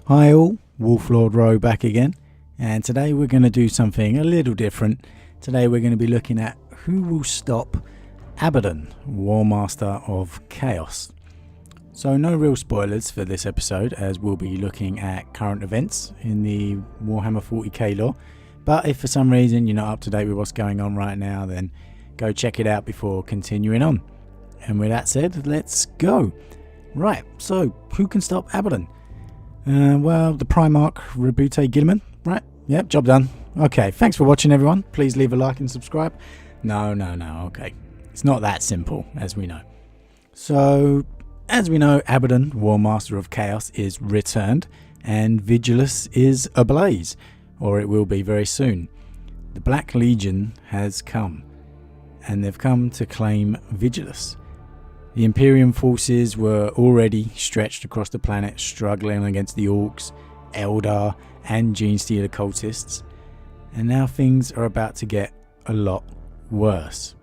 Hi all, Lord Rho back again, and today we're going to do something a little different. Today we're going to be looking at who will stop Abaddon, Warmaster of Chaos. So no real spoilers for this episode, as we'll be looking at current events in the Warhammer 40k lore, but if for some reason you're not up to date with what's going on right now, then go check it out before continuing on. And with that said, let's go. Right, so who can stop Abaddon? Well, the Primarch Rebute Gilliman, right? Yep, job done. Okay, thanks for watching everyone. Please leave a like and subscribe. No, okay. It's not that simple, as we know. So, as we know, Abaddon, Warmaster of Chaos, is returned, and Vigilus is ablaze, or it will be very soon. The Black Legion has come, and they've come to claim Vigilus. The Imperium forces were already stretched across the planet, struggling against the Orcs, Eldar, and Genestealer cultists, and now things are about to get a lot worse.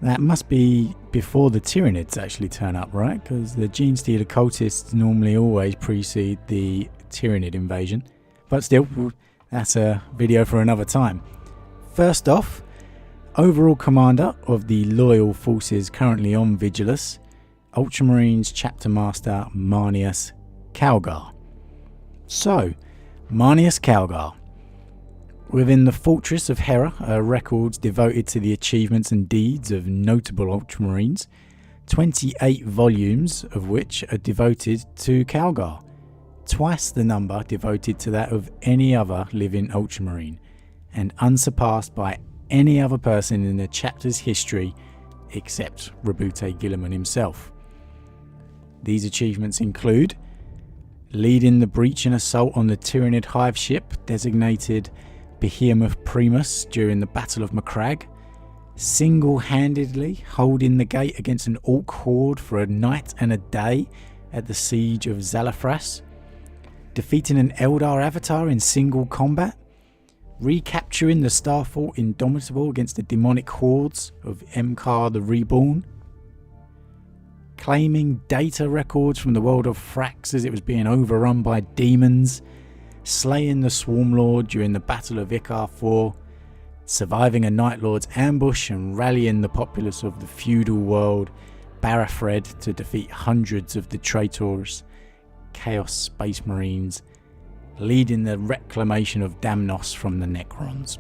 That must be before the Tyranids actually turn up, right? Because the Genestealer cultists normally always precede the Tyranid invasion. But still, that's a video for another time. First off, overall commander of the loyal forces currently on Vigilus, Ultramarines Chapter Master Marneus Calgar. So, Marneus Calgar. Within the Fortress of Hera are records devoted to the achievements and deeds of notable Ultramarines, 28 volumes of which are devoted to Calgar, twice the number devoted to that of any other living Ultramarine, and unsurpassed by any other person in the chapter's history except Rebute Gilliman himself. These achievements include leading the breach and assault on the Tyranid hive ship designated Behemoth Primus during the Battle of Macragge, single-handedly holding the gate against an Orc horde for a night and a day at the siege of Zalafras, defeating an Eldar avatar in single combat, recapturing the Starfort Indomitable against the demonic hordes of Emkar the Reborn, claiming data records from the world of Thrax as it was being overrun by demons, slaying the Swarm Lord during the Battle of Ikar IV, surviving a Night Lord's ambush and rallying the populace of the feudal world Barafred to defeat hundreds of the traitorous Chaos Space Marines, leading the reclamation of Damnos from the Necrons.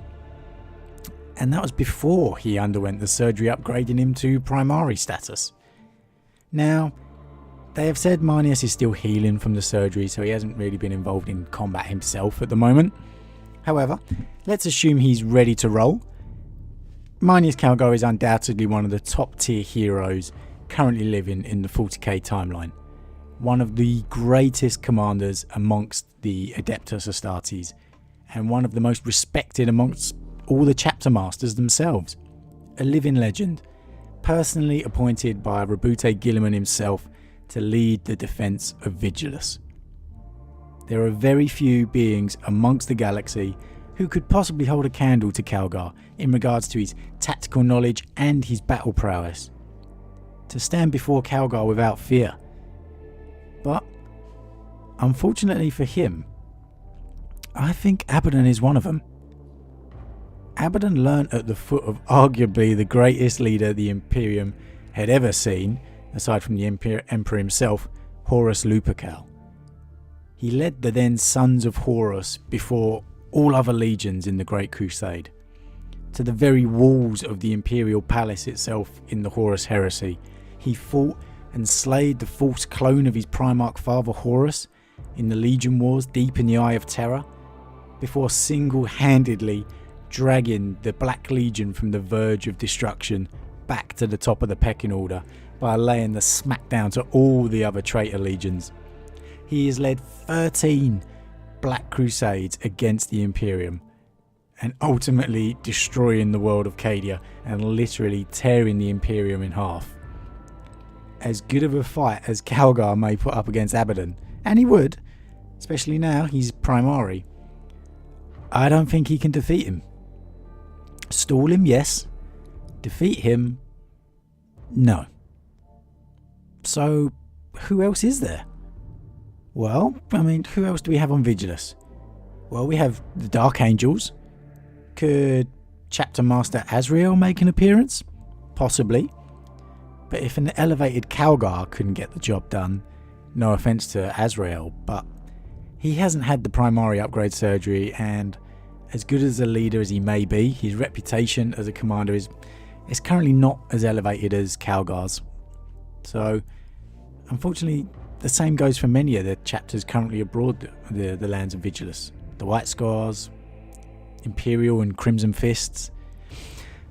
And that was before he underwent the surgery upgrading him to Primary status. Now, they have said Marneus is still healing from the surgery, so he hasn't really been involved in combat himself at the moment. However, let's assume he's ready to roll. Marneus Calgar is undoubtedly one of the top tier heroes currently living in the 40k timeline. One of the greatest commanders amongst the Adeptus Astartes, and one of the most respected amongst all the chapter masters themselves. A living legend, personally appointed by Rebute Gilliman himself to lead the defence of Vigilus. There are very few beings amongst the galaxy who could possibly hold a candle to Calgar in regards to his tactical knowledge and his battle prowess. To stand before Calgar without fear. But, unfortunately for him, I think Abaddon is one of them. Abaddon learnt at the foot of arguably the greatest leader the Imperium had ever seen, aside from the Emperor himself, Horus Lupercal. He led the then Sons of Horus before all other legions in the Great Crusade, to the very walls of the Imperial Palace itself in the Horus Heresy. He fought and slayed the false clone of his Primarch father Horus in the Legion Wars deep in the Eye of Terror, before single-handedly dragging the Black Legion from the verge of destruction back to the top of the pecking order by laying the smackdown to all the other traitor legions. He has led 13 Black Crusades against the Imperium, and ultimately destroying the world of Cadia and literally tearing the Imperium in half. As good of a fight as Calgar may put up against Abaddon, and he would, especially now he's Primary, I don't think he can defeat him. Stall him, yes. Defeat him, no. So, who else is there? Well, I mean, who else do we have on Vigilus? Well, we have the Dark Angels. Could Chapter Master Azrael make an appearance? Possibly. But if an elevated Calgar couldn't get the job done, no offense to Azrael, but he hasn't had the primary upgrade surgery, and as good as a leader as he may be, his reputation as a commander is currently not as elevated as Calgar's. So, unfortunately, the same goes for many of the chapters currently abroad the lands of Vigilus. The White Scars, Imperial and Crimson Fists.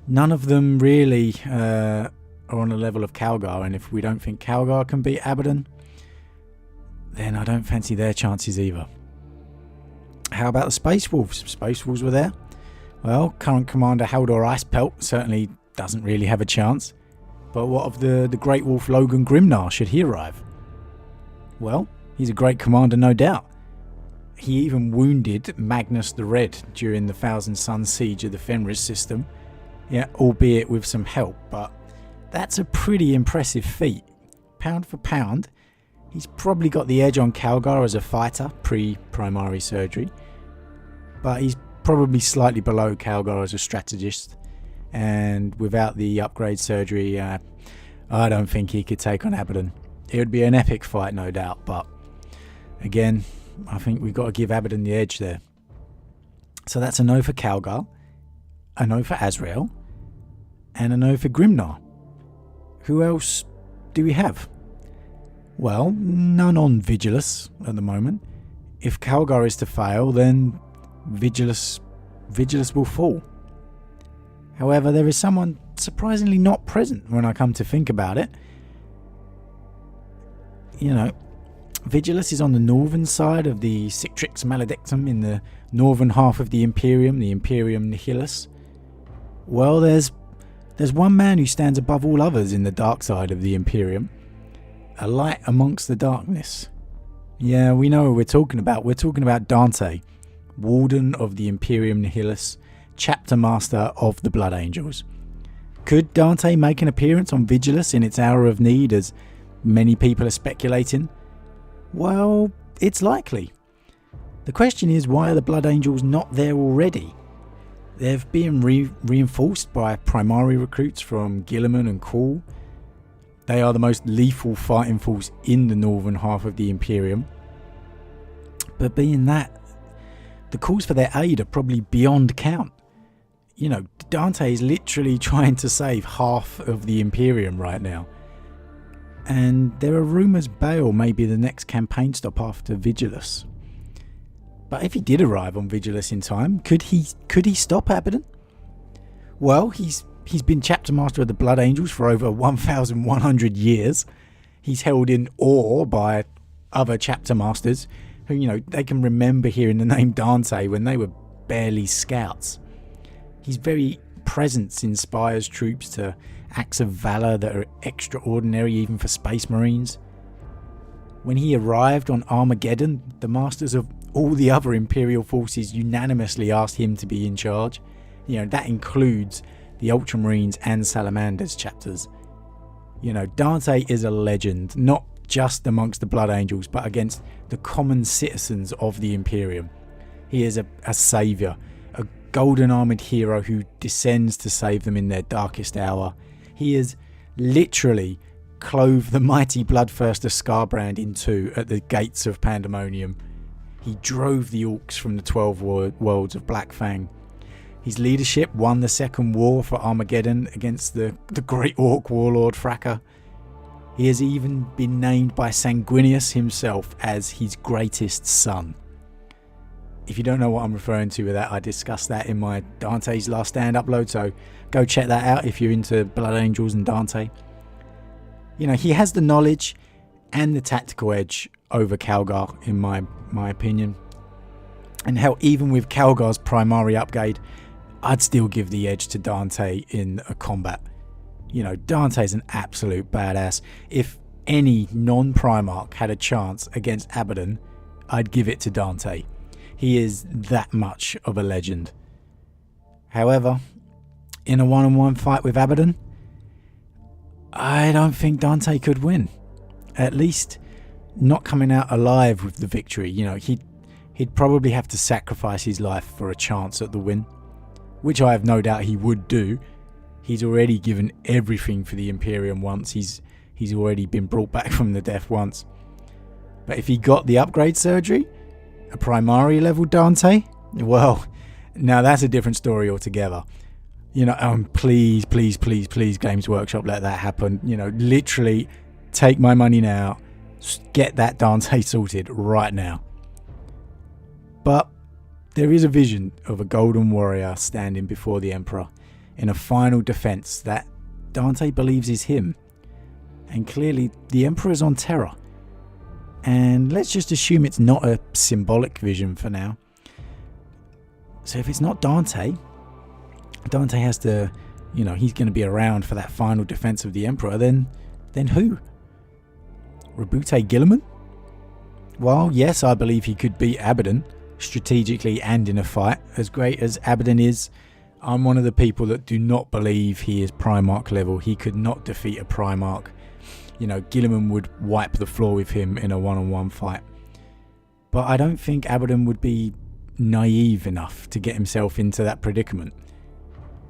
None of them really are on the level of Calgar, and if we don't think Calgar can beat Abaddon, then I don't fancy their chances either. How about the Space Wolves? Space Wolves were there. Well, current commander Haldor Icepelt certainly doesn't really have a chance. But what of the Great Wolf Logan Grimnar, should he arrive? Well, he's a great commander, no doubt. He even wounded Magnus the Red during the Thousand Suns siege of the Fenris system. Yeah, albeit with some help, but that's a pretty impressive feat. Pound for pound, he's probably got the edge on Calgar as a fighter pre-primary surgery, but he's probably slightly below Calgar as a strategist, and without the upgrade surgery, I don't think he could take on Abaddon. It would be an epic fight, no doubt, but again, I think we've got to give Abaddon the edge there. So that's a no for Calgar, a no for Azrael, and a no for Grimnar. Who else do we have? Well, none on Vigilus at the moment. If Calgar is to fail, then Vigilus will fall. However, there is someone surprisingly not present when I come to think about it. You know, Vigilus is on the northern side of the Citrix Maledictum in the northern half of the Imperium Nihilus. Well, there's one man who stands above all others in the dark side of the Imperium. A light amongst the darkness. Yeah, we know what we're talking about. We're talking about Dante, Warden of the Imperium Nihilus, Chapter Master of the Blood Angels. Could Dante make an appearance on Vigilus in its hour of need, as many people are speculating? Well, it's likely. The question is, why are the Blood Angels not there already? They've been reinforced by primary recruits from Guilliman and Khal. They are the most lethal fighting force in the northern half of the Imperium. But being that, the calls for their aid are probably beyond count. You know, Dante is literally trying to save half of the Imperium right now. And there are rumours Bale may be the next campaign stop after Vigilus. But if he did arrive on Vigilus in time, could he stop Abaddon? Well, he's been Chapter Master of the Blood Angels for over 1,100 years. He's held in awe by other Chapter Masters who, you know, they can remember hearing the name Dante when they were barely scouts. His very presence inspires troops to acts of valour that are extraordinary even for Space Marines. When he arrived on Armageddon, the masters of all the other Imperial forces unanimously asked him to be in charge. You know, that includes the Ultramarines and Salamanders chapters. You know, Dante is a legend, not just amongst the Blood Angels, but against the common citizens of the Imperium. He is a saviour, a golden armoured hero who descends to save them in their darkest hour. He has literally clove the mighty bloodthirster Scarbrand in two at the gates of Pandemonium. He drove the Orcs from the 12 worlds of Black Fang. His leadership won the second war for Armageddon against the great Orc warlord Fracker. He has even been named by Sanguinius himself as his greatest son. If you don't know what I'm referring to with that, I discussed that in my Dante's Last Stand upload, so go check that out if you're into Blood Angels and Dante. You know, he has the knowledge and the tactical edge over Calgar, in my opinion. And hell, even with Calgar's primary upgrade, I'd still give the edge to Dante in a combat. You know, Dante's an absolute badass. If any non-Primarch had a chance against Abaddon, I'd give it to Dante. He is that much of a legend. However, in a one-on-one fight with Abaddon, I don't think Dante could win. At least not coming out alive with the victory. You know, he'd probably have to sacrifice his life for a chance at the win, which I have no doubt he would do. He's already given everything for the Imperium once. He's already been brought back from the death once. But if he got the upgrade surgery, a Primari level Dante, well, now that's a different story altogether. You know, please, please, please, please, Games Workshop, let that happen. You know, literally, take my money now. Get that Dante sorted right now. But there is a vision of a golden warrior standing before the Emperor in a final defense that Dante believes is him. And clearly, the Emperor is on Terra. And let's just assume it's not a symbolic vision for now. So if it's not Dante has to, you know, he's going to be around for that final defense of the Emperor, then who? Rabute Guilliman? Well, yes, I believe he could beat Abaddon, strategically and in a fight. As great as Abaddon is, I'm one of the people that do not believe he is Primarch level. He could not defeat a Primarch. You know, Guilliman would wipe the floor with him in a one-on-one fight. But I don't think Abaddon would be naive enough to get himself into that predicament.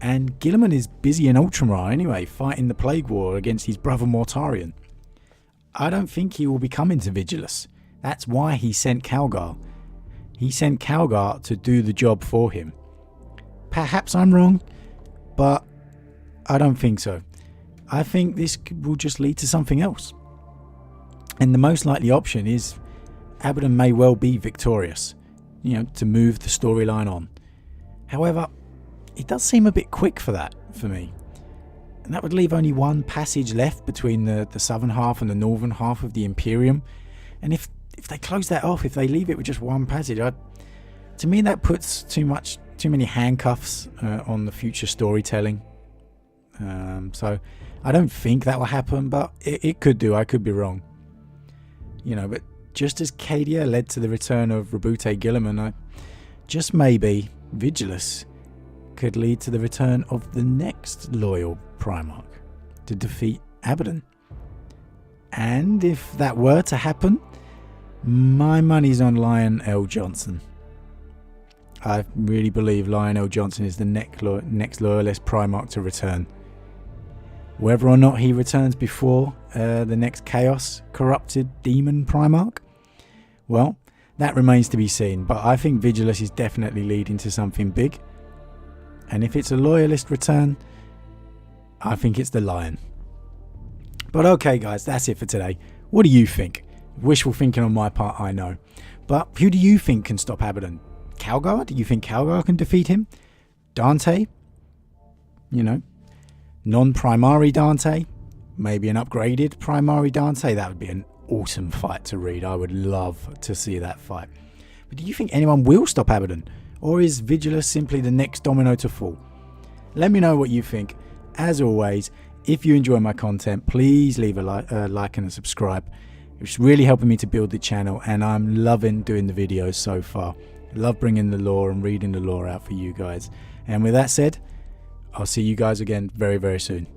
And Guilliman is busy in Ultramar anyway, fighting the Plague War against his brother Mortarion. I don't think he will be coming to Vigilus. That's why he sent Calgar. He sent Calgar to do the job for him. Perhaps I'm wrong, but I don't think so. I think this will just lead to something else. And the most likely option is Abaddon may well be victorious, you know, to move the storyline on. However, it does seem a bit quick for that, for me. And that would leave only one passage left between the southern half and the northern half of the Imperium. And if they close that off, if they leave it with just one passage, to me that puts too many handcuffs on the future storytelling. So I don't think that will happen, but it could do. I could be wrong. You know, but just as Cadia led to the return of Rabute Guilliman, just maybe Vigilus could lead to the return of the next loyal Primarch to defeat Abaddon. And if that were to happen, my money's on Lionel Johnson. I really believe Lionel Johnson is the next loyalist Primarch to return. Whether or not he returns before the next Chaos corrupted demon Primarch, well, that remains to be seen. But I think Vigilus is definitely leading to something big. And if it's a loyalist return, I think it's the Lion. But okay, guys, that's it for today. What do you think? Wishful thinking on my part, I know. But who do you think can stop Abaddon? Calgar? Do you think Calgar can defeat him? Dante? You know, non-Primari Dante? Maybe an upgraded Primari Dante? That would be an awesome fight to read. I would love to see that fight. But do you think anyone will stop Abaddon? Or is Vigilus simply the next domino to fall? Let me know what you think. As always, if you enjoy my content, please leave a like and a subscribe. It's really helping me to build the channel, and I'm loving doing the videos so far. I love bringing the lore and reading the lore out for you guys. And with that said, I'll see you guys again very, very soon.